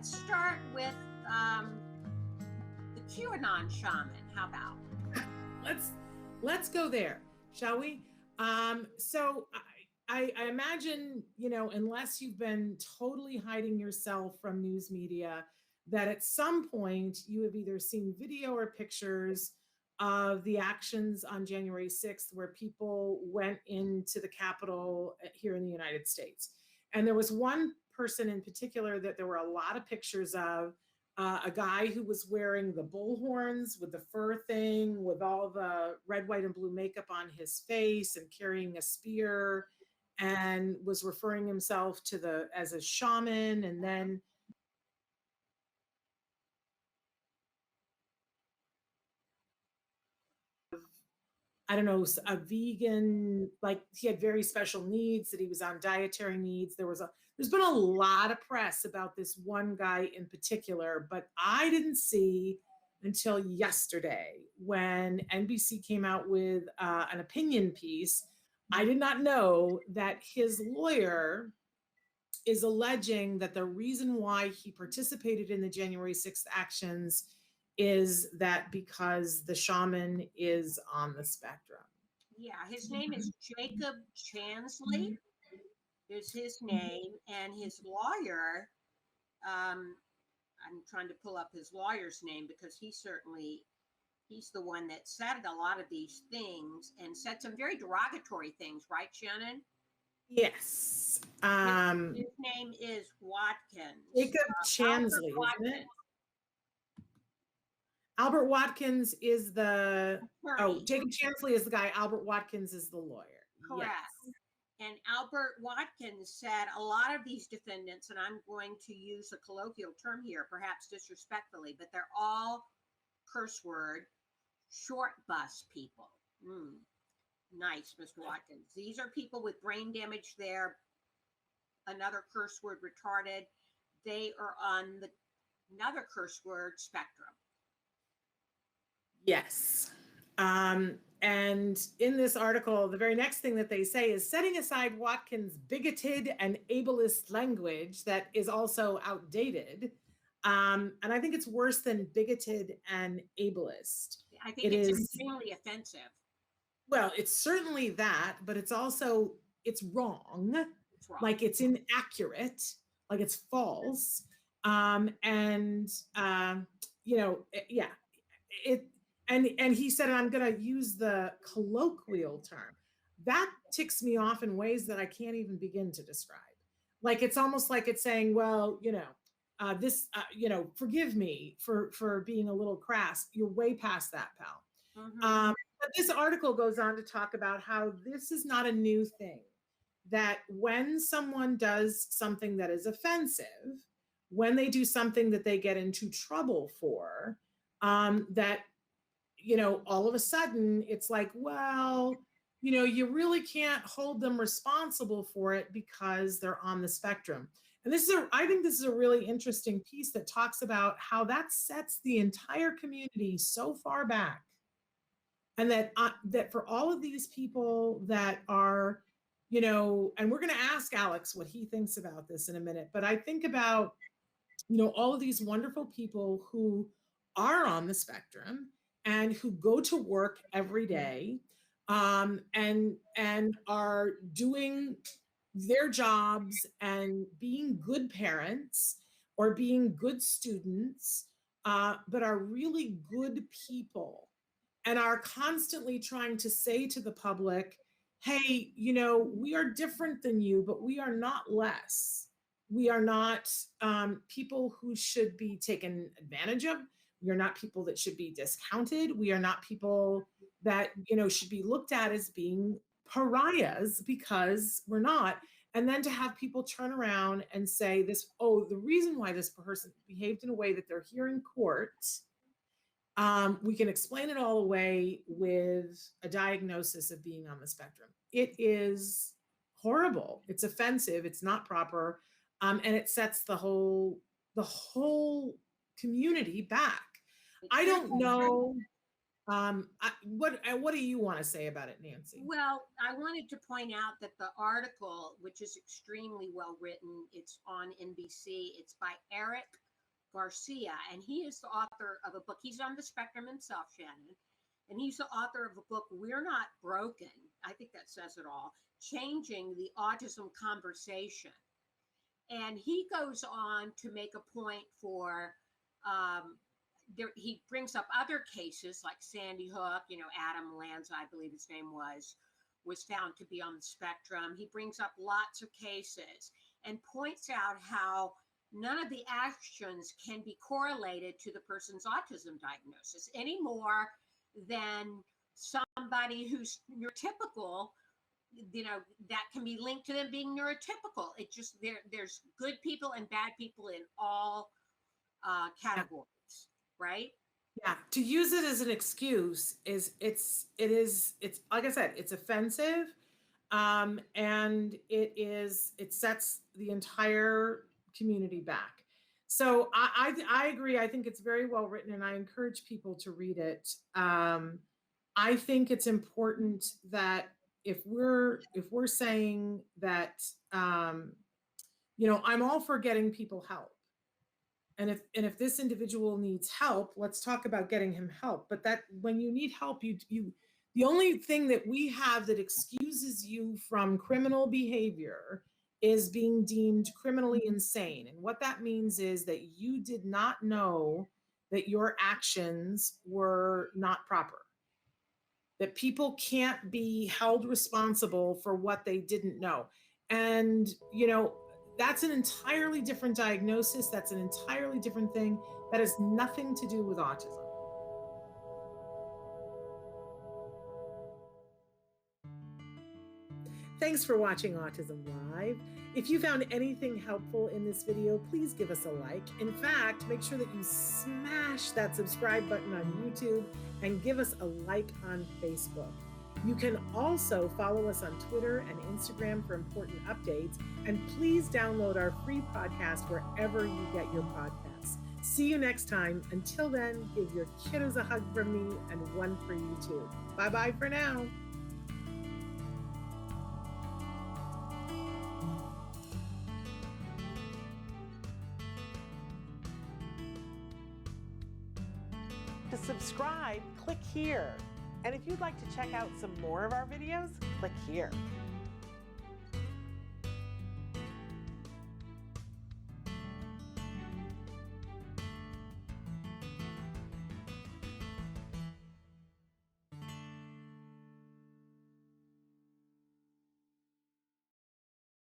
let's start with the QAnon Shaman. How about? Let's go there, shall we? So I imagine, unless you've been totally hiding yourself from news media, that at some point you have either seen video or pictures of the actions on January 6th, where people went into the Capitol here in the United States. And there was one person in particular that there were a lot of pictures of, a guy who was wearing the bullhorns with the fur thing, with all the red, white, and blue makeup on his face and carrying a spear, and was referring himself as a shaman. And then I don't know, a vegan, like he had very special needs, that he was on dietary needs. There's been a lot of press about this one guy in particular, but I didn't see until yesterday when NBC came out with an opinion piece. I did not know that his lawyer is alleging that the reason why he participated in the January 6th actions is that because the shaman is on the spectrum. Yeah, his name is Jacob Chansley, is his name, and his lawyer, I'm trying to pull up his lawyer's name because he's the one that said a lot of these things and said some very derogatory things, right, Shannon? Yes. His name is Watkins. Jacob Chansley, isn't it? Albert Watkins is the Jacob Chansley is the guy. Albert Watkins is the lawyer. Correct. Yes. And Albert Watkins said a lot of these defendants, and I'm going to use a colloquial term here, perhaps disrespectfully, but they're all curse word short bus people. Nice, Mr. Watkins. These are people with brain damage. They're another curse word retarded. They are on another curse word spectrum. Yes. And in this article, the very next thing that they say is, setting aside Watkins' bigoted and ableist language that is also outdated. And I think it's worse than bigoted and ableist. I think it's extremely offensive. Well, it's certainly that, but it's also, it's wrong. It's wrong. Like it's inaccurate, like it's false. And he said, I'm going to use the colloquial term. That ticks me off in ways that I can't even begin to describe. Like, it's almost like it's saying, well, forgive me for being a little crass. You're way past that, pal. Mm-hmm. But this article goes on to talk about how this is not a new thing, that when someone does something that is offensive, when they do something that they get into trouble for, that all of a sudden it's like, well, you really can't hold them responsible for it because they're on the spectrum. And I think this is a really interesting piece that talks about how that sets the entire community so far back. And that for all of these people that are, and we're going to ask Alex what he thinks about this in a minute, but I think about, all of these wonderful people who are on the spectrum and who go to work every day, and are doing their jobs and being good parents or being good students, but are really good people and are constantly trying to say to the public, hey, we are different than you, but we are not less. We are not people who should be taken advantage of. We are not people that should be discounted. We are not people that, should be looked at as being pariahs, because we're not. And then to have people turn around and say the reason why this person behaved in a way that they're here in court, we can explain it all away with a diagnosis of being on the spectrum. It is horrible. It's offensive. It's not proper. And it sets the whole community back. I don't know. What do you want to say about it, Nancy? Well, I wanted to point out that the article, which is extremely well written, it's on NBC. It's by Eric Garcia, and he is the author of a book. He's on the spectrum himself, Shannon, and he's the author of a book, We're Not Broken. I think that says it all. Changing the Autism Conversation. And he goes on to make a point for, he brings up other cases like Sandy Hook, Adam Lanza, I believe his name was found to be on the spectrum. He brings up lots of cases and points out how none of the actions can be correlated to the person's autism diagnosis any more than somebody who's neurotypical, that can be linked to them being neurotypical. It just, there's good people and bad people in all categories, right? Yeah, to use it as an excuse is it's like I said, it's offensive, and it sets the entire community back. So I agree. I think it's very well written, and I encourage people to read it. I think it's important that if we're saying that, I'm all for getting people help. And if this individual needs help, let's talk about getting him help. But that when you need help, the only thing that we have that excuses you from criminal behavior is being deemed criminally insane. And what that means is that you did not know that your actions were not proper. That people can't be held responsible for what they didn't know. And, that's an entirely different diagnosis. That's an entirely different thing. That has nothing to do with autism. Thanks for watching Autism Live. If you found anything helpful in this video, please give us a like. In fact, make sure that you smash that subscribe button on YouTube and give us a like on Facebook. You can also follow us on Twitter and Instagram for important updates. And please download our free podcast wherever you get your podcasts. See you next time. Until then, give your kiddos a hug from me and one for you too. Bye-bye for now. To subscribe, click here. And if you'd like to check out some more of our videos, click here.